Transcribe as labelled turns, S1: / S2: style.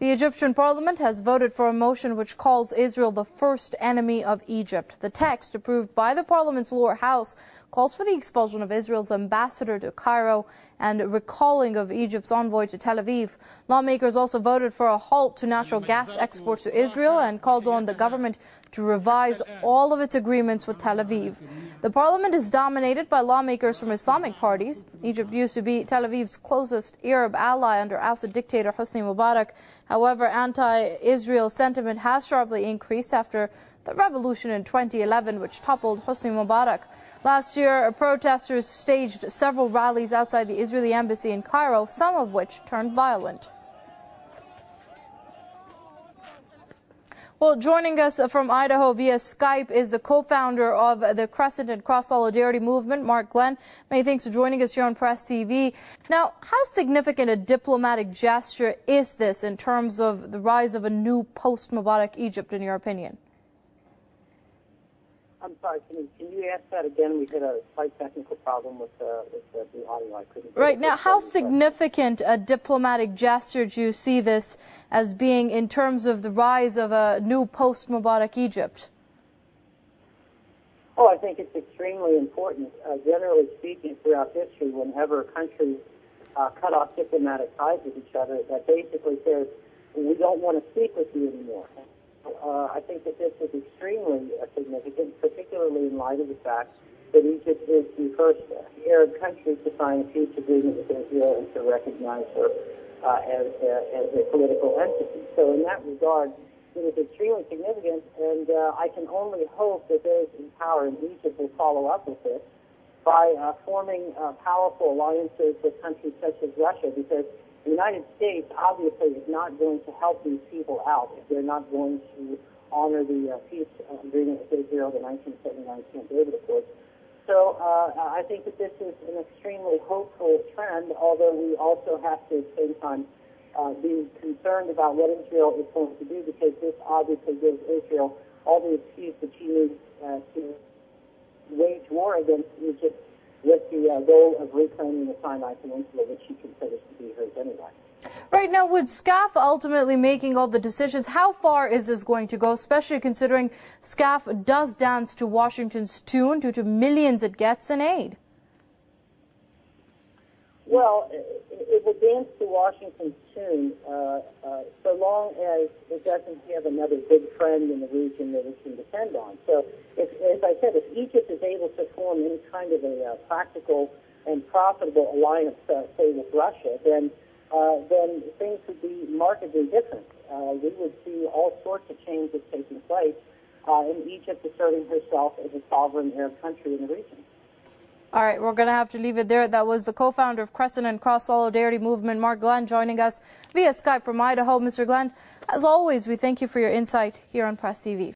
S1: The Egyptian parliament has voted for a motion which calls Israel the first enemy of Egypt. The text, approved by the parliament's lower house, calls for the expulsion of Israel's ambassador to Cairo and recalling of Egypt's envoy to Tel Aviv. Lawmakers also voted for a halt to natural gas exports to Israel and called on the government to revise all of its agreements with Tel Aviv. The parliament is dominated by lawmakers from Islamic parties. Egypt used to be Tel Aviv's closest Arab ally under ousted dictator Hosni Mubarak. However, anti-Israel sentiment has sharply increased after the revolution in 2011, which toppled Hosni Mubarak. Last year, protesters staged several rallies outside the Israeli embassy in Cairo, some of which turned violent. Well, joining us from Idaho via Skype is the co-founder of the Crescent and Cross Solidarity Movement, Mark Glenn. Many thanks for joining us here on Press TV. Now, how significant a diplomatic gesture is this in terms of the rise of a new post-Mubarak Egypt, in your opinion?
S2: I'm sorry, can you ask that again? We had a slight technical problem with the audio. I couldn't.
S1: Right. Now, how significant a diplomatic gesture do you see this as being in terms of the rise of a new post-Mubarak Egypt?
S2: Oh, I think it's extremely important. Generally speaking, throughout history, whenever countries cut off diplomatic ties with each other, that basically says, we don't want to speak with you anymore. I think that this is extremely significant, particularly in light of the fact that Egypt is the first Arab country to sign a peace agreement with Israel and to recognize her as a political entity. So in that regard, it is extremely significant, and I can only hope that those in power in Egypt will follow up with this by forming powerful alliances with countries such as Russia, because the United States obviously is not going to help these people out if they're not going to honor the peace agreement with Israel, the 1979 Camp David Accords. So I think that this is an extremely hopeful trend, although we also have to, at the same time, be concerned about what Israel is going to do, because this obviously gives Israel all the excuse that she needs to wage war against Egypt, with the goal of reclaiming the Sinai Peninsula, which she considers to be hers anyway.
S1: Right now, with SCAF ultimately making all the decisions, how far is this going to go, especially considering SCAF does dance to Washington's tune due to millions it gets in aid?
S2: Well, it will dance to Washington's tune so long as it doesn't have another big friend in the region that it can depend on. So, as I said, if Egypt is able to form any kind of a practical and profitable alliance, say, with Russia, then things would be markedly different. We would see all sorts of changes taking place in Egypt asserting herself as a sovereign Arab country in the region.
S1: All right, we're going to have to leave it there. That was the co-founder of Crescent and Cross Solidarity Movement, Mark Glenn, joining us via Skype from Idaho. Mr. Glenn, as always, we thank you for your insight here on Press TV.